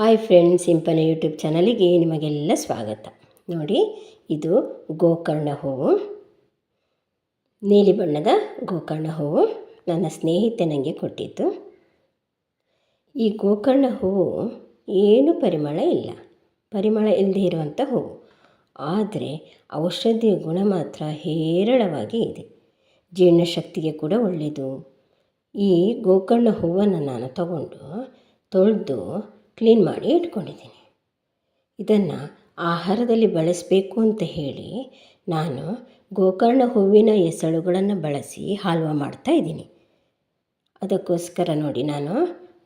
Hi friends, simple YouTube ಚಾನಲಿಗೆ ನಿಮಗೆಲ್ಲ ಸ್ವಾಗತ. ನೋಡಿ, ಇದು ಗೋಕರ್ಣ ಹೂವು, ನೀಲಿ ಬಣ್ಣದ ಗೋಕರ್ಣ ಹೂವು ನನ್ನ ಸ್ನೇಹಿತೆ ನನಗೆ ಕೊಟ್ಟಿದ್ದು. ಈ ಗೋಕರ್ಣ ಹೂವು ಏನು ಪರಿಮಳ ಇಲ್ಲದೆ ಇರುವಂಥ ಹೂವು, ಆದರೆ ಔಷಧಿಯ ಗುಣ ಮಾತ್ರ ಹೇರಳವಾಗಿ ಇದೆ. ಜೀರ್ಣಶಕ್ತಿಗೆ ಕೂಡ ಒಳ್ಳೆಯದು. ಈ ಗೋಕರ್ಣ ಹೂವನ್ನು ನಾನು ತಗೊಂಡು ತೊಳೆದು ಕ್ಲೀನ್ ಮಾಡಿ ಇಟ್ಕೊಂಡಿದ್ದೀನಿ. ಇದನ್ನು ಆಹಾರದಲ್ಲಿ ಬಳಸಬೇಕು ಅಂತ ಹೇಳಿ ನಾನು ಗೋಕರ್ಣ ಹೂವಿನ ಎಸಳುಗಳನ್ನು ಬಳಸಿ ಹಲ್ವ ಮಾಡ್ತಾಯಿದ್ದೀನಿ. ಅದಕ್ಕೋಸ್ಕರ ನೋಡಿ, ನಾನು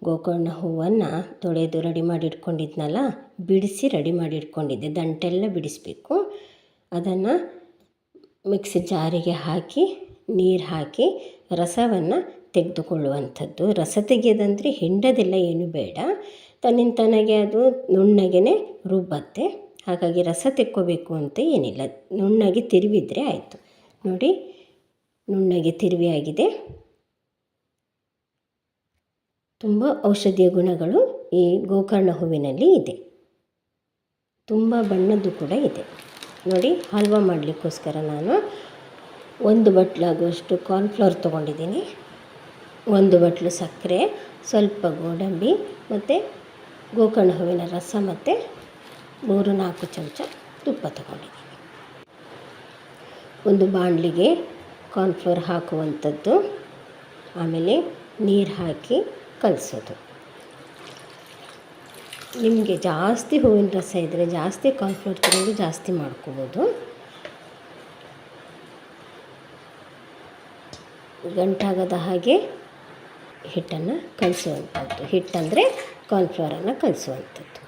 ಗೋಕರ್ಣ ಹೂವನ್ನು ತೊಳೆದು ರೆಡಿ ಮಾಡಿ ಇಟ್ಕೊಂಡಿದ್ನಲ್ಲ, ಬಿಡಿಸಿ ರೆಡಿ ಮಾಡಿ ಇಟ್ಕೊಂಡಿದ್ದೆ. ದಂಟೆಲ್ಲ ಬಿಡಿಸಬೇಕು. ಅದನ್ನು ಮಿಕ್ಸಿ ಜಾರಿಗೆ ಹಾಕಿ ನೀರು ಹಾಕಿ ರಸವನ್ನು ತೆಗೆದುಕೊಳ್ಳುವಂಥದ್ದು. ರಸ ತೆಗೆಯೋದಂದರೆ ಹಿಂಡೋದೆಲ್ಲ ಏನು ಬೇಡ, ತನ್ನಿಂತಾನಾಗೆ ಅದು ನುಣ್ಣಗೆ ರುಬ್ಬತ್ತೆ. ಹಾಗಾಗಿ ರಸ ತೆಕ್ಕೋಬೇಕು ಅಂತ ಏನಿಲ್ಲ, ನುಣ್ಣಗೆ ತಿರುವಿದ್ರೆ ಆಯಿತು. ನೋಡಿ, ನುಣ್ಣಗೆ ತಿರುವಿ ಆಗಿದೆ. ತುಂಬ ಔಷಧೀಯ ಗುಣಗಳು ಈ ಗೋಕರ್ಣ ಹೂವಿನಲ್ಲಿ ಇದೆ. ತುಂಬ ಬಣ್ಣದ್ದು ಕೂಡ ಇದೆ. ನೋಡಿ, ಹಲ್ವ ಮಾಡಲಿಕ್ಕೋಸ್ಕರ ನಾನು 1 ಬಟ್ಲಾಗುವಷ್ಟು ಕಾರ್ನ್ಫ್ಲವರ್ ತೊಗೊಂಡಿದ್ದೀನಿ, 1 ಬಟ್ಲು ಸಕ್ಕರೆ, ಸ್ವಲ್ಪ ಗೋಡಂಬಿ ಮತ್ತು ಗೋಕರ್ಣ ಹೂವಿನ ರಸ ಮತ್ತು 3-4 ಚಮಚ ತುಪ್ಪ ತಗೊಂಡಿದ್ದೀನಿ. ಒಂದು ಬಾಣಲಿಗೆ ಕಾರ್ನ್ಫ್ಲವರ್ ಹಾಕುವಂಥದ್ದು, ಆಮೇಲೆ ನೀರು ಹಾಕಿ ಕಲಸೋದು. ನಿಮಗೆ ಜಾಸ್ತಿ ಹೂವಿನ ರಸ ಇದ್ದರೆ ಜಾಸ್ತಿ ಕಾರ್ನ್ಫ್ಲವರ್ ತಗೊಂಡು ಜಾಸ್ತಿ ಮಾಡ್ಕೋಬೋದು. ಗಂಟಾಗದ ಹಾಗೆ ಹಿಟ್ಟನ್ನು ಕಲಿಸುವಂಥದ್ದು. ಹಿಟ್ಟಂದರೆ ಕಾರ್ನ್ಫ್ಲವರನ್ನು ಕಲಿಸುವಂಥದ್ದು.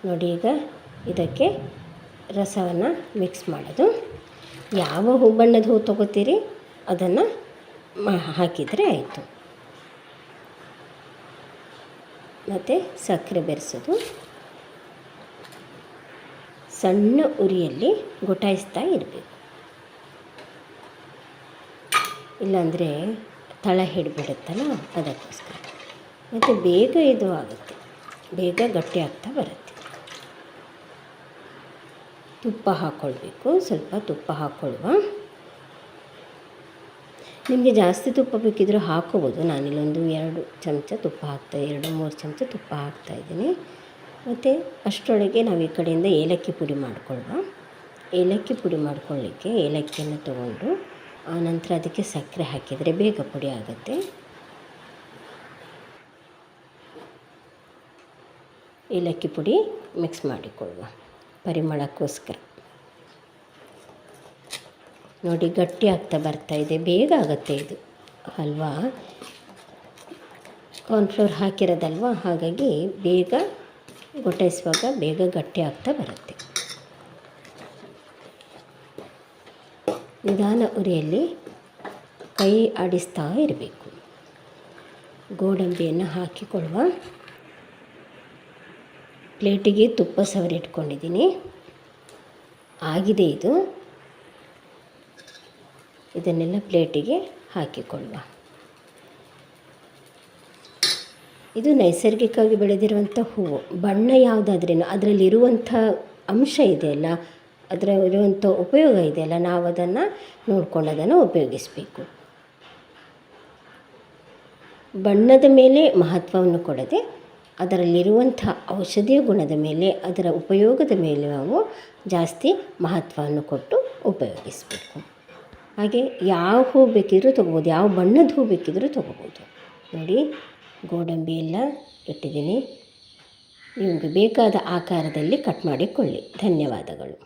ನೋಡಿ, ಈಗ ಇದಕ್ಕೆ ರಸವನ್ನು ಮಿಕ್ಸ್ ಮಾಡೋದು. ಯಾವ ಹೂ ಬಣ್ಣದ ಹೂ ತೊಗೋತೀರಿ ಅದನ್ನು ಹಾಕಿದರೆ ಆಯಿತು. ಮತ್ತು ಸಕ್ಕರೆ ಬೆರೆಸೋದು. ಸಣ್ಣ ಉರಿಯಲ್ಲಿ ಗೊಟಾಯಿಸ್ತಾ ಇರಬೇಕು, ಇಲ್ಲಾಂದರೆ ತಳ ಹಿಡಿಬಿಡುತ್ತಲ್ಲ, ಅದಕ್ಕೋಸ್ಕರ. ಮತ್ತು ಬೇಗ ಇದು ಆಗುತ್ತೆ, ಬೇಗ ಗಟ್ಟಿ ಆಗ್ತಾ ಬರುತ್ತೆ. ತುಪ್ಪ ಹಾಕ್ಕೊಳ್ಬೇಕು, ಸ್ವಲ್ಪ ತುಪ್ಪ ಹಾಕ್ಕೊಳ್ಳುವ. ನಿಮಗೆ ಜಾಸ್ತಿ ತುಪ್ಪ ಬೇಕಿದ್ದರೂ ಹಾಕ್ಕೋಬೋದು. ನಾನಿಲ್ಲೊಂದು 2 ಚಮಚ ತುಪ್ಪ 2-3 ಚಮಚ ತುಪ್ಪ ಹಾಕ್ತಾಯಿದ್ದೀನಿ. ಮತ್ತು ಅಷ್ಟರೊಳಗೆ ನಾವು ಈ ಕಡೆಯಿಂದ ಏಲಕ್ಕಿ ಪುಡಿ ಮಾಡ್ಕೊಳ್ಳುವ. ಏಲಕ್ಕಿ ಪುಡಿ ಮಾಡ್ಕೊಳ್ಳಿಕ್ಕೆ ಏಲಕ್ಕಿಯನ್ನು ತೊಗೊಂಡು ಆನಂತರ ಅದಕ್ಕೆ ಸಕ್ಕರೆ ಹಾಕಿದರೆ ಬೇಗ ಪುಡಿ ಆಗುತ್ತೆ. ಏಲಕ್ಕಿ ಪುಡಿ ಮಿಕ್ಸ್ ಮಾಡಿಕೊಳ್ಳುವ ಪರಿಮಳಕ್ಕೋಸ್ಕರ. ನೋಡಿ, ಗಟ್ಟಿ ಆಗ್ತಾ ಬರ್ತಾಯಿದೆ, ಬೇಗ ಆಗುತ್ತೆ ಇದು ಹಲ್ವಾ. ಕಾರ್ನ್ಫ್ಲವರ್ ಹಾಕಿರೋದಲ್ವ, ಹಾಗಾಗಿ ಬೇಗ ಗೊಟಾಯಿಸುವಾಗ ಬೇಗ ಗಟ್ಟಿ ಆಗ್ತಾ ಬರುತ್ತೆ. ನಿಧಾನ ಉರಿಯಲ್ಲಿ ಕೈ ಆಡಿಸ್ತಾ ಇರಬೇಕು. ಗೋಡಂಬಿಯನ್ನು ಹಾಕಿಕೊಳ್ಳುವ. ಪ್ಲೇಟಿಗೆ ತುಪ್ಪ ಸವರಿ ಇಟ್ಕೊಂಡಿದ್ದೀನಿ. ಆಗಿದೆ ಇದು. ಇದನ್ನೆಲ್ಲ ಪ್ಲೇಟಿಗೆ ಹಾಕಿಕೊಳ್ಳುವ. ಇದು ನೈಸರ್ಗಿಕವಾಗಿ ಬೆಳೆದಿರುವಂಥ ಹೂವು. ಬಣ್ಣ ಯಾವುದಾದ್ರೇನು ಅದರಲ್ಲಿರುವಂಥ ಅಂಶ ಇದೆಯಲ್ಲ, ಅದರ ಇರುವಂಥ ಉಪಯೋಗ ಇದೆಯಲ್ಲ, ನಾವು ಅದನ್ನು ನೋಡ್ಕೊಂಡು ಅದನ್ನು ಉಪಯೋಗಿಸಬೇಕು. ಬಣ್ಣದ ಮೇಲೆ ಮಹತ್ವವನ್ನು ಕೊಡದೆ ಅದರಲ್ಲಿರುವಂಥ ಔಷಧೀಯ ಗುಣದ ಮೇಲೆ, ಅದರ ಉಪಯೋಗದ ಮೇಲೆ ನಾವು ಜಾಸ್ತಿ ಮಹತ್ವವನ್ನು ಕೊಟ್ಟು ಉಪಯೋಗಿಸಬೇಕು. ಹಾಗೆ ಯಾವ ಹೂ ಬೇಕಿದ್ರೂ ತೊಗೋಬೋದು, ಯಾವ ಬಣ್ಣದ ಹೂ ಬೇಕಿದ್ರೂ ತೊಗೋಬೋದು. ನೋಡಿ, ಗೋಡಂಬಿ ಎಲ್ಲ ಇಟ್ಟಿದ್ದೀನಿ. ನಿಮಗೆ ಬೇಕಾದ ಆಕಾರದಲ್ಲಿ ಕಟ್ ಮಾಡಿಕೊಳ್ಳಿ. ಧನ್ಯವಾದಗಳು.